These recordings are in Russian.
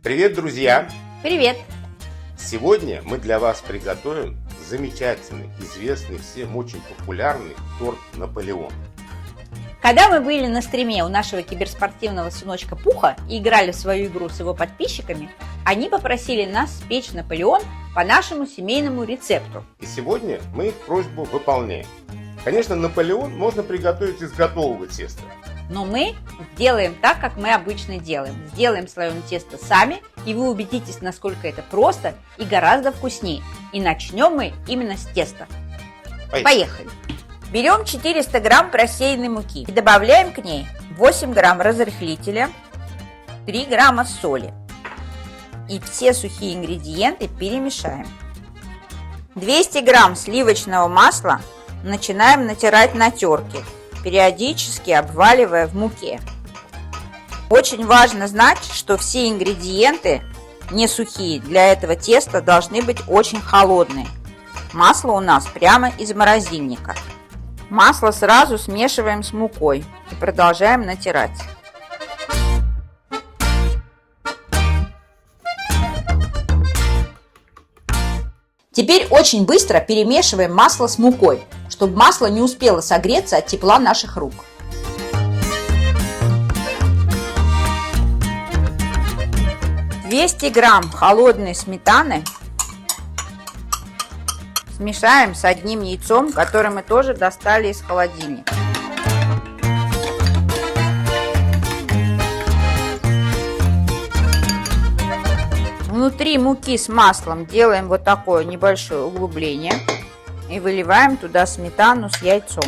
Привет, друзья! Привет! Сегодня мы для вас приготовим замечательный, известный, всем очень популярный торт «Наполеон». Когда мы были на стриме у нашего киберспортивного сыночка Пуха и играли в свою игру с его подписчиками, они попросили нас спечь Наполеон по нашему семейному рецепту. И сегодня мы их просьбу выполняем. Конечно, Наполеон можно приготовить из готового теста. Но мы сделаем так, как мы обычно делаем. Сделаем слоеное тесто сами, и вы убедитесь, насколько это просто и гораздо вкуснее. И начнем мы именно с теста. Поехали! Берем 400 грамм просеянной муки и добавляем к ней 8 грамм разрыхлителя, 3 грамма соли. И все сухие ингредиенты перемешаем. 200 грамм сливочного масла начинаем натирать на терке, периодически обваливая в муке. Очень важно знать, что все ингредиенты не сухие, для этого теста должны быть очень холодные. Масло у нас прямо из морозильника. Масло сразу смешиваем с мукой и продолжаем натирать. Теперь очень быстро перемешиваем масло с мукой, чтобы масло не успело согреться от тепла наших рук. «200 грамм холодной сметаны смешаем с одним яйцом, которое мы тоже достали из холодильника. Внутри муки с маслом делаем вот такое небольшое углубление и выливаем туда сметану с яйцом.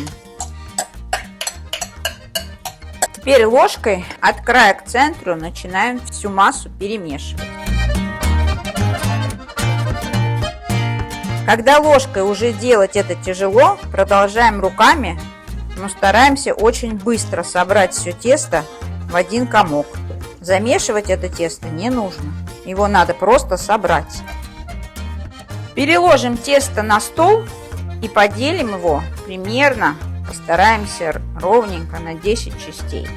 Теперь ложкой от края к центру начинаем всю массу перемешивать. Когда ложкой уже делать это тяжело, продолжаем руками, но стараемся очень быстро собрать все тесто в один комок. Замешивать это тесто не нужно, его надо просто собрать. Переложим тесто на стол и поделим его примерно, постараемся ровненько на 10 частей.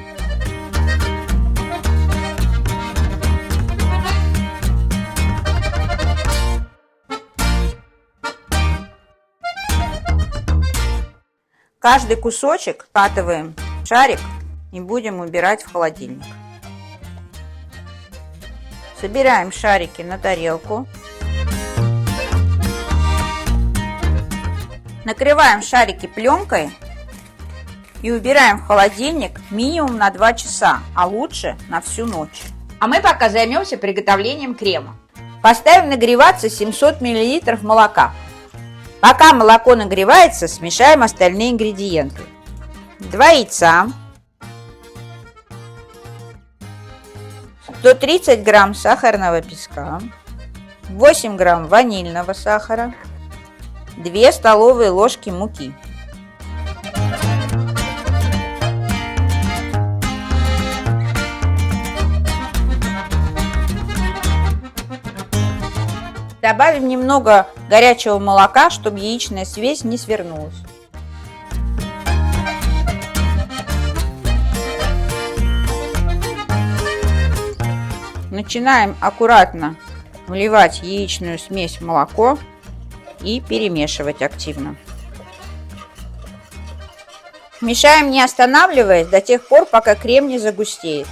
Каждый кусочек скатываем в шарик и будем убирать в холодильник. Собираем шарики на тарелку. Накрываем шарики пленкой и убираем в холодильник минимум на 2 часа, а лучше на всю ночь. А мы пока займемся приготовлением крема. Поставим нагреваться 700 мл молока. Пока молоко нагревается, смешаем остальные ингредиенты. 2 яйца, 130 грамм сахарного песка, 8 грамм ванильного сахара, 2 столовые ложки муки. Добавим немного горячего молока, чтобы яичная смесь не свернулась. Начинаем аккуратно вливать яичную смесь в молоко и перемешивать активно. Мешаем, не останавливаясь, до тех пор, пока крем не загустеет.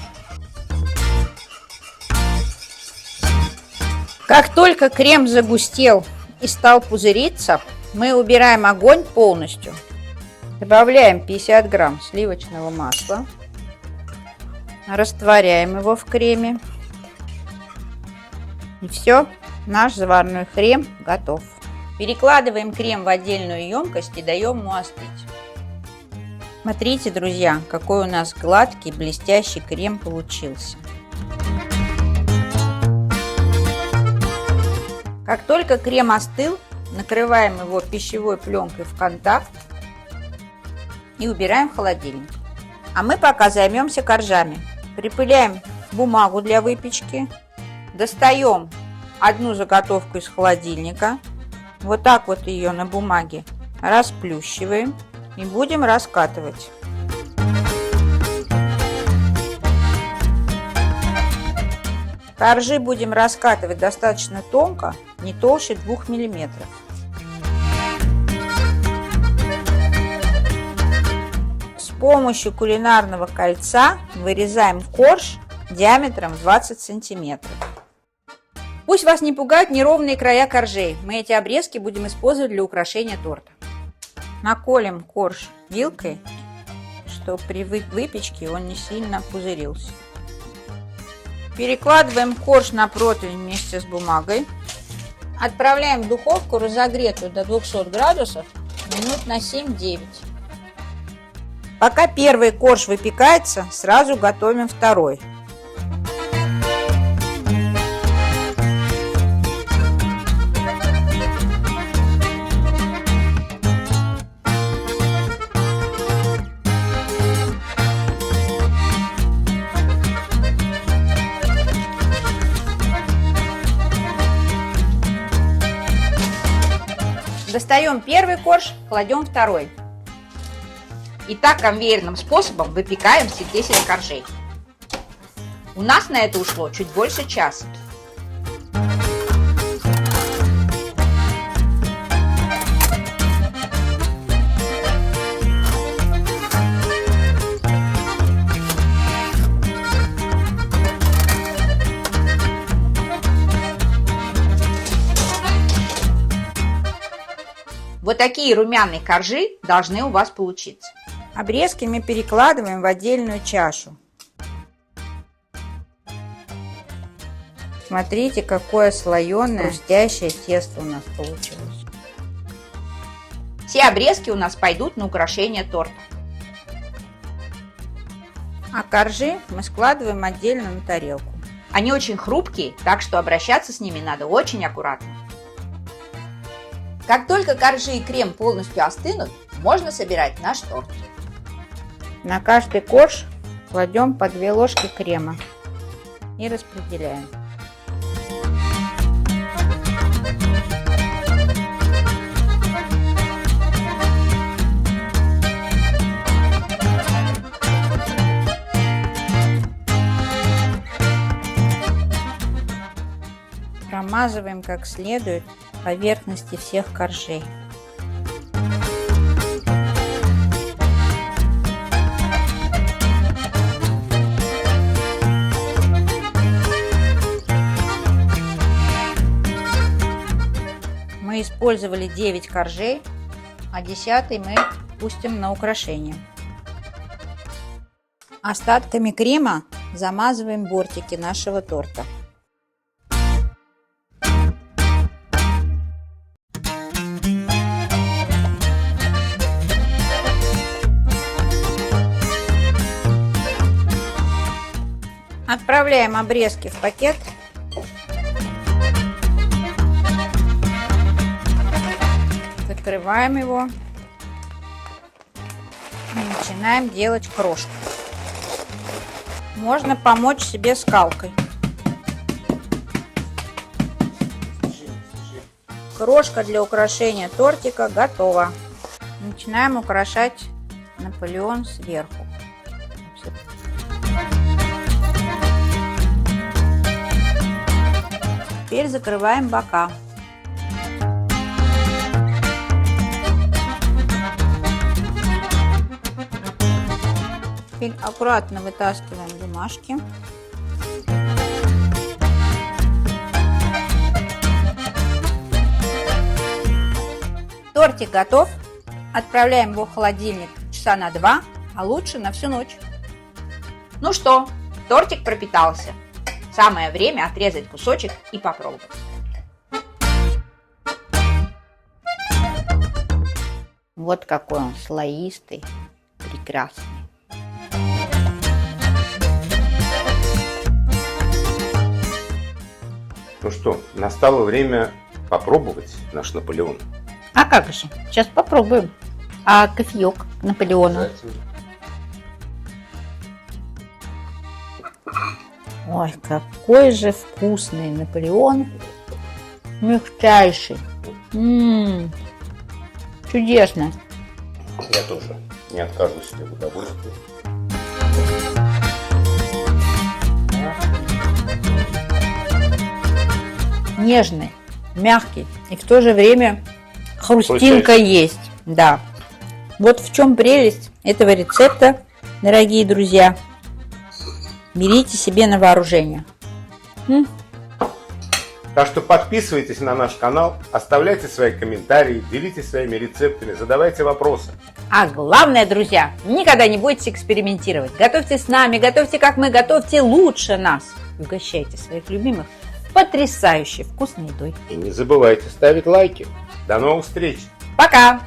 Как только крем загустел и стал пузыриться, мы убираем огонь полностью. Добавляем 50 грамм сливочного масла. Растворяем его в креме. И все, наш заварной крем готов. Перекладываем крем в отдельную емкость и даем ему остыть. Смотрите, друзья, какой у нас гладкий, блестящий крем получился. Как только крем остыл, накрываем его пищевой пленкой в контакт и убираем в холодильник. А мы пока займемся коржами. Припыляем бумагу для выпечки, достаем одну заготовку из холодильника, вот так вот ее на бумаге расплющиваем и будем раскатывать. Коржи будем раскатывать достаточно тонко, не толще 2 мм. С помощью кулинарного кольца вырезаем корж диаметром 20 см. Пусть вас не пугают неровные края коржей. Мы эти обрезки будем использовать для украшения торта. Наколем корж вилкой, чтобы при выпечке он не сильно пузырился. Перекладываем корж на противень вместе с бумагой. Отправляем в духовку, разогретую до 200 градусов, минут на 7-9. Пока первый корж выпекается, сразу готовим второй. Достаем первый корж, кладем второй. И так конвейерным способом выпекаем все 10 коржей. У нас на это ушло чуть больше часа. Вот такие румяные коржи должны у вас получиться. Обрезки мы перекладываем в отдельную чашу. Смотрите, какое слоеное, хрустящее тесто у нас получилось. Все обрезки у нас пойдут на украшение торта. А коржи мы складываем отдельно на тарелку. Они очень хрупкие, так что обращаться с ними надо очень аккуратно. Как только коржи и крем полностью остынут, можно собирать наш торт. На каждый корж кладем по 2 ложки крема и распределяем. Промазываем как следует поверхности всех коржей. Мы использовали 9 коржей, а 10-й мы пустим на украшение. Остатками крема замазываем бортики нашего торта. Отправляем обрезки в пакет. Закрываем его. И начинаем делать крошку. Можно помочь себе скалкой. Крошка для украшения тортика готова. Начинаем украшать Наполеон сверху. Теперь закрываем бока. Теперь аккуратно вытаскиваем бумажки. Тортик готов. Отправляем его в холодильник часа на 2, а лучше на всю ночь. Ну что, тортик пропитался. Самое время отрезать кусочек и попробовать. Вот какой он слоистый, прекрасный. Ну что, настало время попробовать наш Наполеон. А как же? Сейчас попробуем. А кофеек к Наполеону? Ой, какой же вкусный Наполеон. Мягчайший. Чудесно. Я тоже не откажу себе в удовольствии. нежный, мягкий и в то же время хрустинка есть. Да. Вот в чем прелесть этого рецепта, дорогие друзья. Берите себе на вооружение. Так что подписывайтесь на наш канал, оставляйте свои комментарии, делитесь своими рецептами, задавайте вопросы. А главное, друзья, никогда не бойтесь экспериментировать. Готовьте с нами, готовьте как мы, готовьте лучше нас. И угощайте своих любимых потрясающей вкусной едой. И не забывайте ставить лайки. До новых встреч! Пока!